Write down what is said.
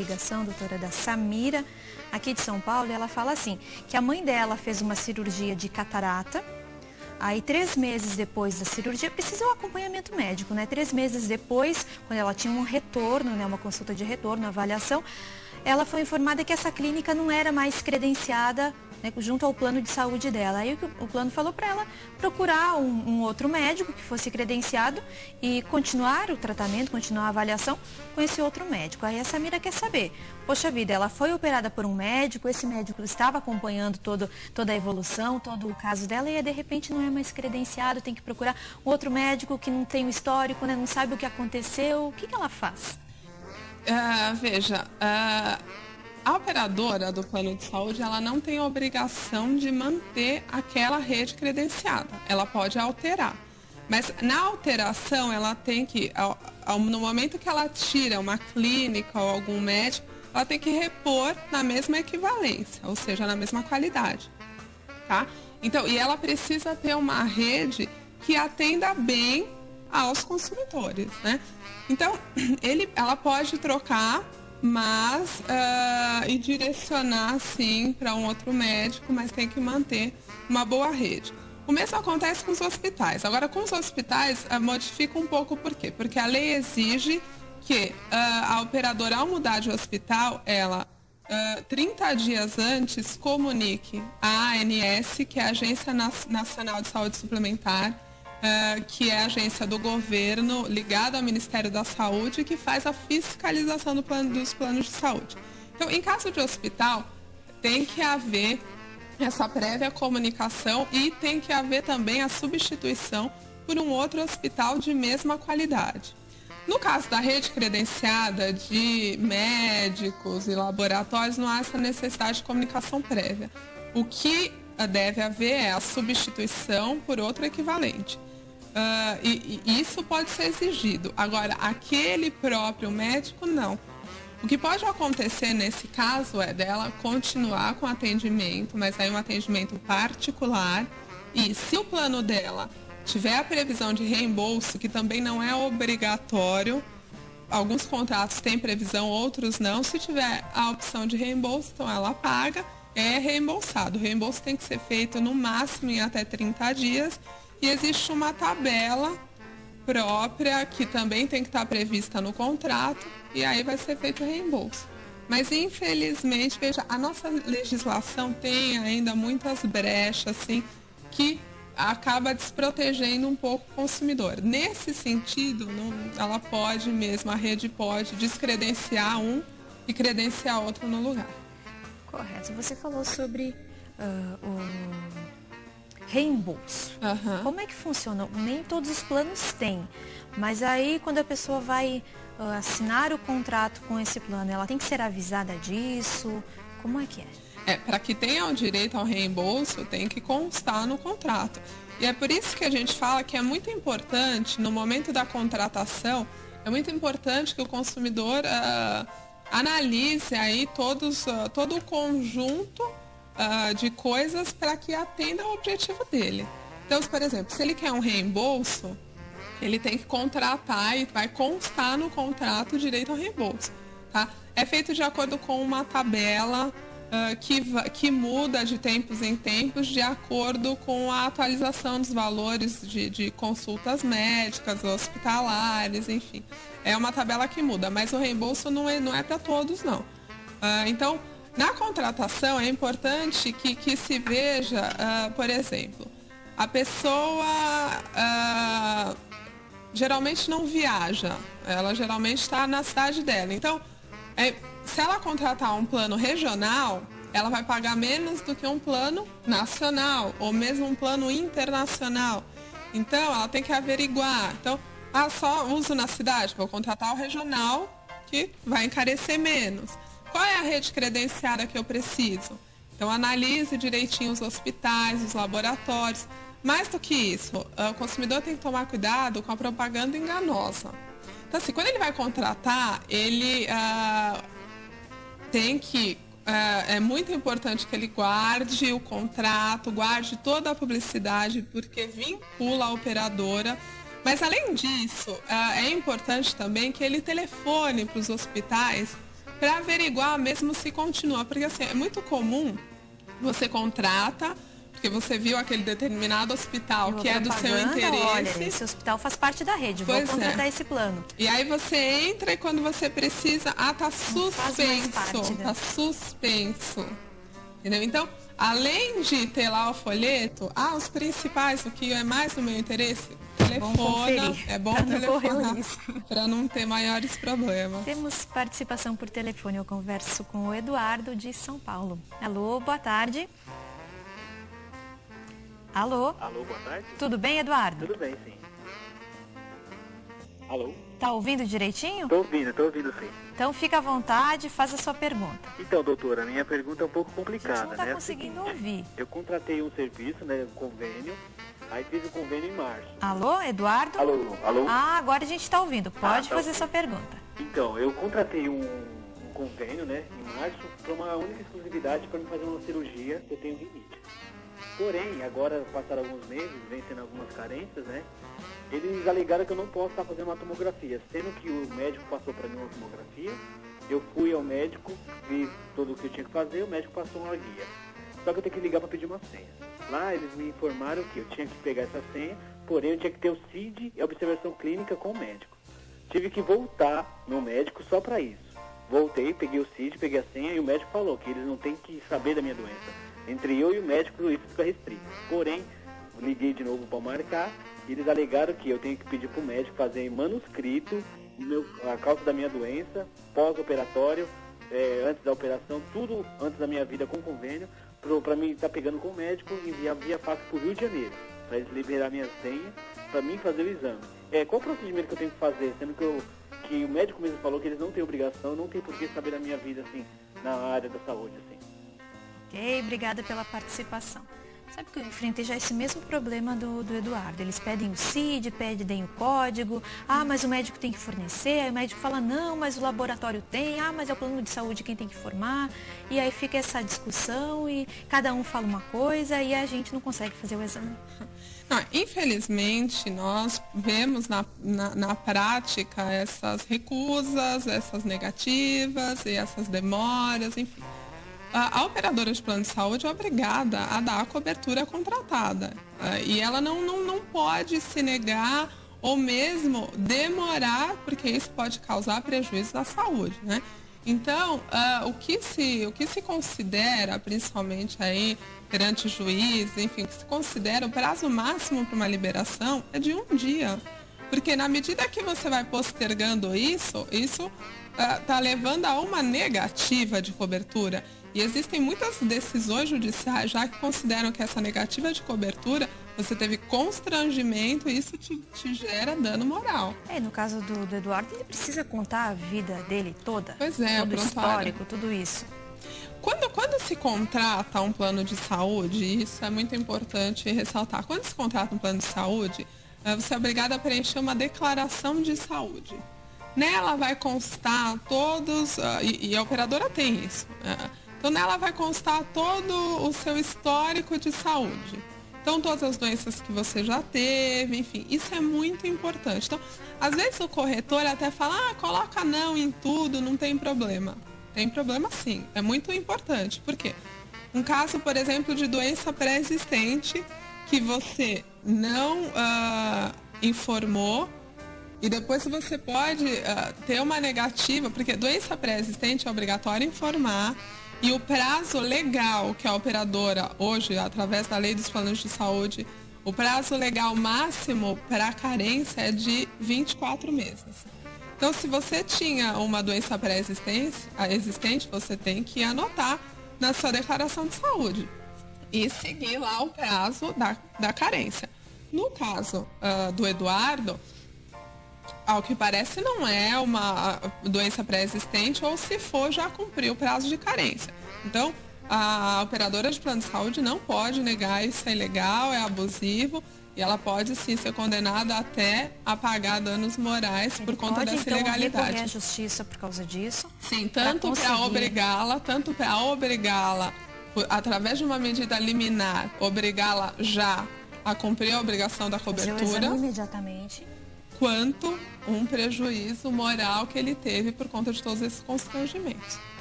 Ligação, doutora, da Samira, aqui de São Paulo, e ela fala assim, que a mãe dela fez uma cirurgia de catarata, aí 3 meses depois da cirurgia, precisa um acompanhamento médico, né? 3 meses depois, quando ela tinha um retorno, né, uma consulta de retorno, avaliação, ela foi informada que essa clínica não era mais credenciada, né, junto ao plano de saúde dela. Aí o plano falou para ela procurar um outro médico que fosse credenciado e continuar o tratamento, continuar a avaliação com esse outro médico. Aí a Samira quer saber, poxa vida, ela foi operada por um médico, esse médico estava acompanhando toda a evolução, todo o caso dela e de repente não é mais credenciado, tem que procurar um outro médico que não tem o histórico, né, não sabe o que aconteceu, o que ela faz? Veja, a operadora do plano de saúde, ela não tem obrigação de manter aquela rede credenciada. Ela pode alterar. Mas na alteração, ela tem que, no momento que ela tira uma clínica ou algum médico, ela tem que repor na mesma equivalência, ou seja, na mesma qualidade. Tá? Então, e ela precisa ter uma rede que atenda bem aos consumidores, né? Então, ela pode trocar, mas e direcionar sim para um outro médico, mas tem que manter uma boa rede. O mesmo acontece com os hospitais. Agora, com os hospitais, modifica um pouco por quê? Porque a lei exige que a operadora, ao mudar de hospital, ela 30 dias antes comunique a ANS, que é a Agência Nacional de Saúde Suplementar, que é a agência do governo ligada ao Ministério da Saúde, que faz a fiscalização dos planos de saúde. Então, em caso de hospital, tem que haver essa prévia comunicação e tem que haver também a substituição por um outro hospital de mesma qualidade. No caso da rede credenciada de médicos e laboratórios, não há essa necessidade de comunicação prévia. O que deve haver é a substituição por outro equivalente. E isso pode ser exigido. Agora, aquele próprio médico, não. O que pode acontecer nesse caso é dela continuar com o atendimento, mas aí um atendimento particular. E se o plano dela tiver a previsão de reembolso, que também não é obrigatório, alguns contratos têm previsão, outros não. Se tiver a opção de reembolso, então ela paga, é reembolsado. O reembolso tem que ser feito no máximo em até 30 dias. E existe uma tabela própria que também tem que estar prevista no contrato e aí vai ser feito o reembolso. Mas infelizmente, veja, a nossa legislação tem ainda muitas brechas assim, que acaba desprotegendo um pouco o consumidor. Nesse sentido, ela pode mesmo, a rede pode descredenciar um e credenciar outro no lugar. Correto. Você falou sobre o reembolso. Como é que funciona? Nem todos os planos têm, mas aí quando a pessoa vai assinar o contrato com esse plano, ela tem que ser avisada disso? Como é que é? Para que tenha o direito ao reembolso, tem que constar no contrato. E é por isso que a gente fala que é muito importante, no momento da contratação, é muito importante que o consumidor analise aí todo o conjunto de coisas para que atenda ao objetivo dele. Então, por exemplo, se ele quer um reembolso, ele tem que contratar e vai constar no contrato o direito ao reembolso. Tá? É feito de acordo com uma tabela que muda de tempos em tempos de acordo com a atualização dos valores de consultas médicas, hospitalares, enfim. É uma tabela que muda, mas o reembolso não é para todos, não. Então, na contratação é importante que se veja, por exemplo, a pessoa geralmente não viaja, ela geralmente está na cidade dela. Então, se ela contratar um plano regional, ela vai pagar menos do que um plano nacional ou mesmo um plano internacional. Então, ela tem que averiguar. Então, só uso na cidade, vou contratar o regional, que vai encarecer menos. Qual é a rede credenciada que eu preciso? Então, analise direitinho os hospitais, os laboratórios. Mais do que isso, o consumidor tem que tomar cuidado com a propaganda enganosa. Então, assim, quando ele vai contratar, ele tem que... é muito importante que ele guarde o contrato, guarde toda a publicidade, porque vincula a operadora. Mas, além disso, é importante também que ele telefone para os hospitais para averiguar mesmo se continua. Porque assim, é muito comum, você contrata, porque você viu aquele determinado hospital que é do seu interesse. Olha, esse hospital faz parte da rede, vou contratar esse plano. E aí você entra e quando você precisa, tá suspenso, tá suspenso. Entendeu? Então, além de ter lá o folheto, os principais, o que é mais no meu interesse, telefona, é bom telefonar para não ter maiores problemas. Temos participação por telefone, eu converso com o Eduardo de São Paulo. Alô, boa tarde. Alô? Alô, boa tarde. Tudo bem, Eduardo? Tudo bem, sim. Alô? Tá ouvindo direitinho? Tô ouvindo sim. Então fica à vontade e faz a sua pergunta. Então, doutora, minha pergunta é um pouco complicada, A gente não tá né? conseguindo ouvir. Eu contratei um serviço, né, um convênio, aí fiz o convênio em março. Alô, Eduardo? Alô? Agora a gente tá ouvindo. Pode tá fazer ok. sua pergunta. Então, eu contratei um convênio, né, em março, para uma única exclusividade para me fazer uma cirurgia que eu tenho rinite. Porém, agora passaram alguns meses, vencendo algumas carências, né? Eles alegaram que eu não posso estar fazendo uma tomografia, sendo que o médico passou para mim uma tomografia, eu fui ao médico, fiz tudo o que eu tinha que fazer, o médico passou uma guia. Só que eu tenho que ligar para pedir uma senha. Lá eles me informaram que eu tinha que pegar essa senha, porém eu tinha que ter o CID e a observação clínica com o médico. Tive que voltar no médico só para isso. Voltei, peguei o CID, peguei a senha e o médico falou que eles não têm que saber da minha doença. Entre eu e o médico isso fica restrito. Porém, liguei de novo para marcar e eles alegaram que eu tenho que pedir para o médico fazer em manuscrito a causa da minha doença, pós-operatório, antes da operação, tudo antes da minha vida com convênio, para mim estar pegando com o médico e enviar via fax para o Rio de Janeiro, para eles liberar minha senha, para mim fazer o exame. Qual o procedimento que eu tenho que fazer, sendo que o médico mesmo falou que eles não têm obrigação, não tem por que saber da minha vida assim, na área da saúde, assim. Ok, obrigada pela participação. Sabe que eu enfrentei já esse mesmo problema do Eduardo. Eles pedem o CID, pedem o código. Mas o médico tem que fornecer. Aí o médico fala, não, mas o laboratório tem. Mas é o plano de saúde quem tem que formar. E aí fica essa discussão e cada um fala uma coisa e a gente não consegue fazer o exame. Infelizmente, nós vemos na prática essas recusas, essas negativas e essas demoras, enfim. A operadora de plano de saúde é obrigada a dar a cobertura contratada. E ela não pode se negar ou mesmo demorar, porque isso pode causar prejuízo à saúde, né? Então, o que se considera, principalmente aí perante o juiz, enfim, o que se considera o prazo máximo para uma liberação é de 1 dia. Porque na medida que você vai postergando isso está levando a uma negativa de cobertura. E existem muitas decisões judiciais já que consideram que essa negativa de cobertura, você teve constrangimento e isso te gera dano moral. No caso do Eduardo, ele precisa contar a vida dele toda. Pois é, todo o histórico, tudo isso. Quando se contrata um plano de saúde, isso é muito importante ressaltar. Quando se contrata um plano de saúde, você é obrigado a preencher uma declaração de saúde. Nela vai constar todos, e a operadora tem isso, então nela vai constar todo o seu histórico de saúde. Então todas as doenças que você já teve, enfim, isso é muito importante. Então, às vezes o corretor até fala, coloca não em tudo, não tem problema. Tem problema sim, é muito importante. Por quê? Um caso, por exemplo, de doença pré-existente que você não informou, e depois você pode ter uma negativa, porque doença pré-existente é obrigatório informar, e o prazo legal que a operadora, hoje, através da lei dos planos de saúde, o prazo legal máximo para a carência é de 24 meses. Então, se você tinha uma doença pré-existente, você tem que anotar na sua declaração de saúde e seguir lá o prazo da carência. No caso do Eduardo, ao que parece não é uma doença pré-existente, ou se for, já cumpriu o prazo de carência. Então, a operadora de plano de saúde não pode negar, isso é ilegal, é abusivo, e ela pode sim ser condenada até a pagar danos morais por conta dessa ilegalidade. Pode recorrer à justiça por causa disso? Sim, tanto para obrigá-la, através de uma medida liminar, obrigá-la já a cumprir a obrigação da cobertura. Fazer o exame imediatamente. quanto um prejuízo moral que ele teve por conta de todos esses constrangimentos.